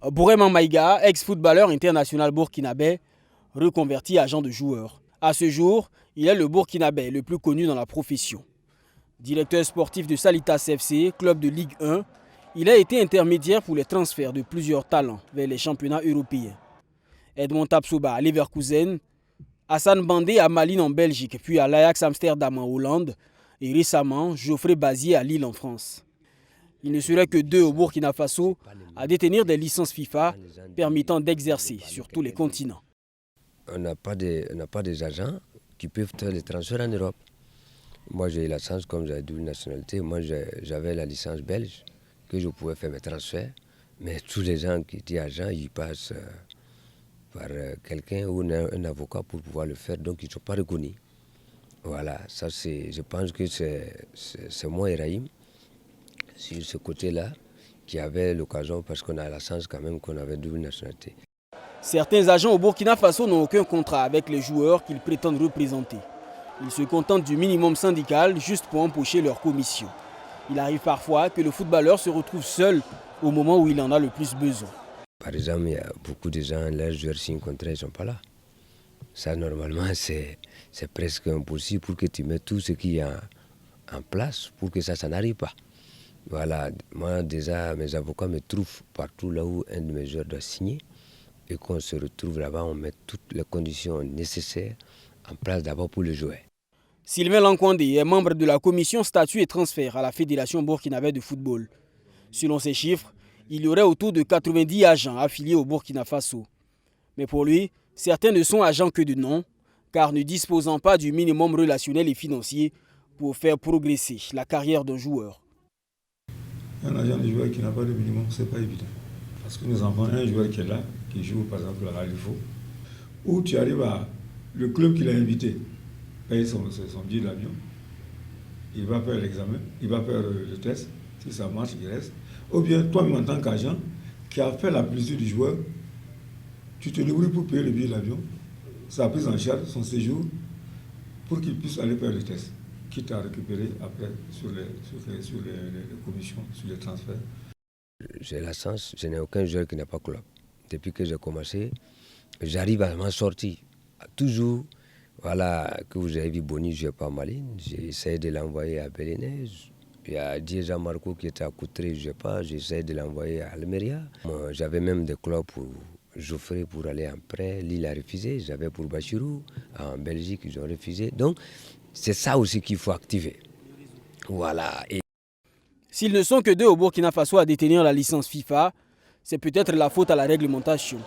Bourema Maïga, ex-footballeur international burkinabé, reconverti agent de joueur. À ce jour, il est le burkinabé le plus connu dans la profession. Directeur sportif de Salitas FC, club de Ligue 1, il a été intermédiaire pour les transferts de plusieurs talents vers les championnats européens. Edmond Tapsoba à Leverkusen, Hassan Bandé à Malines en Belgique, puis à l'Ajax Amsterdam en Hollande, et récemment Geoffrey Bazier à Lille en France. Il ne serait que 2 au Burkina Faso à détenir des licences FIFA permettant d'exercer sur tous les continents. On n'a pas des agents qui peuvent faire les transferts en Europe. Moi j'ai eu la chance, comme j'ai double nationalité, moi j'avais la licence belge, que je pouvais faire mes transferts. Mais tous les gens qui disent agents, ils passent par quelqu'un ou un avocat pour pouvoir le faire, donc ils ne sont pas reconnus. Voilà, ça je pense que c'est moi et Raïm, sur ce côté-là, qui avait l'occasion, parce qu'on a la chance quand même qu'on avait double nationalité. Certains agents au Burkina Faso n'ont aucun contrat avec les joueurs qu'ils prétendent représenter. Ils se contentent du minimum syndical juste pour empocher leur commission. Il arrive parfois que le footballeur se retrouve seul au moment où il en a le plus besoin. Par exemple, il y a beaucoup de gens, leurs joueurs signent contrat, ils ne sont pas là. Ça, normalement, c'est presque impossible pour que tu mettes tout ce qu'il y a en place pour que ça n'arrive pas. Voilà, moi déjà, mes avocats me trouvent partout là où un de mes joueurs doit signer et qu'on se retrouve là-bas, on met toutes les conditions nécessaires en place d'abord pour le joueur. Sylvain Lankwandé est membre de la commission statut et transfert à la Fédération burkinabé de football. Selon ces chiffres, il y aurait autour de 90 agents affiliés au Burkina Faso. Mais pour lui, certains ne sont agents que de nom, car ne disposant pas du minimum relationnel et financier pour faire progresser la carrière d'un joueur. Un agent de joueur qui n'a pas de minimum, ce n'est pas évident. Parce que nous avons un joueur qui est là, qui joue par exemple à l'Alifo, où tu arrives à le club qui l'a invité, paye son billet d'avion, il va faire l'examen, il va faire le test, si ça marche, il reste. Ou bien toi-même en tant qu'agent, qui a fait la blessure du joueur, tu te débrouilles pour payer le billet d'avion, sa prise en charge, son séjour, pour qu'il puisse aller faire le test, quitte à récupérer après sur les commissions, sur les transferts. J'ai la chance, je n'ai aucun joueur qui n'a pas club. Depuis que j'ai commencé, j'arrive à m'en sortir. Toujours, voilà, que vous avez vu Boni jouer pas Malines, j'ai essayé de l'envoyer à Belenez. Il y a Diego Marco qui était à Coutré, je ne sais pas, j'ai essayé de l'envoyer à Almeria. J'avais même des clubs pour Geoffrey pour aller en prêt, Lille a refusé, j'avais pour Bachirou, en Belgique ils ont refusé. Donc c'est ça aussi qu'il faut activer. Voilà. S'ils ne sont que 2 au Burkina Faso à détenir la licence FIFA, c'est peut-être la faute à la réglementation.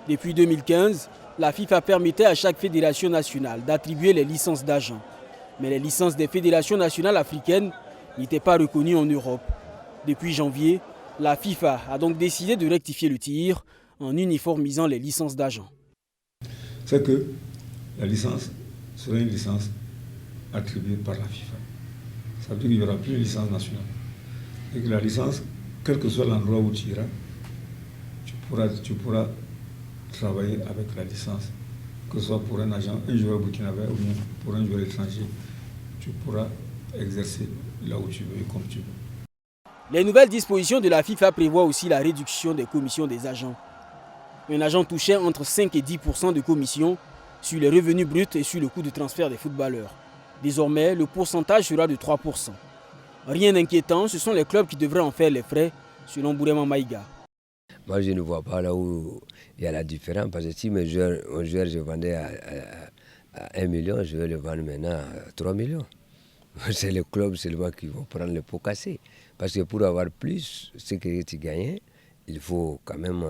Depuis 2015, la FIFA permettait à chaque fédération nationale d'attribuer les licences d'agents. Mais les licences des fédérations nationales africaines n'étaient pas reconnues en Europe. Depuis janvier, la FIFA a donc décidé de rectifier le tir en uniformisant les licences d'agents. C'est que la licence sera une licence attribuée par la FIFA. Ça veut dire qu'il n'y aura plus de licence nationale. Et que la licence, quel que soit l'endroit où tu iras, tu pourras travailler avec la licence. Que ce soit pour un agent, un joueur burkinabé ou bien pour un joueur étranger, tu pourras exercer là où tu veux et comme tu veux. Les nouvelles dispositions de la FIFA prévoient aussi la réduction des commissions des agents. Un agent touchait entre 5 et 10% de commission sur les revenus bruts et sur le coût de transfert des footballeurs. Désormais, le pourcentage sera de 3%. Rien d'inquiétant, ce sont les clubs qui devraient en faire les frais, selon Bourema Maïga. Moi, je ne vois pas là où il y a la différence, parce que si mes joueurs, je vendais à 1 million, je vais le vendre maintenant à 3 millions. C'est le club seulement qui vont prendre le pot cassé. Parce que pour avoir plus, ce que tu gagnes, il faut quand même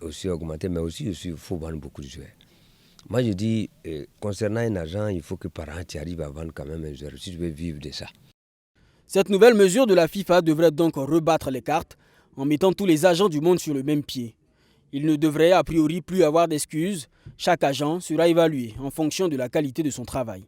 aussi augmenter, mais aussi il faut vendre beaucoup de joueurs. Moi, je dis, concernant un agent, il faut que par an, tu arrives à vendre quand même un joueur, si tu veux vivre de ça. Cette nouvelle mesure de la FIFA devrait donc rebattre les cartes en mettant tous les agents du monde sur le même pied. Il ne devrait a priori plus avoir d'excuses. Chaque agent sera évalué en fonction de la qualité de son travail.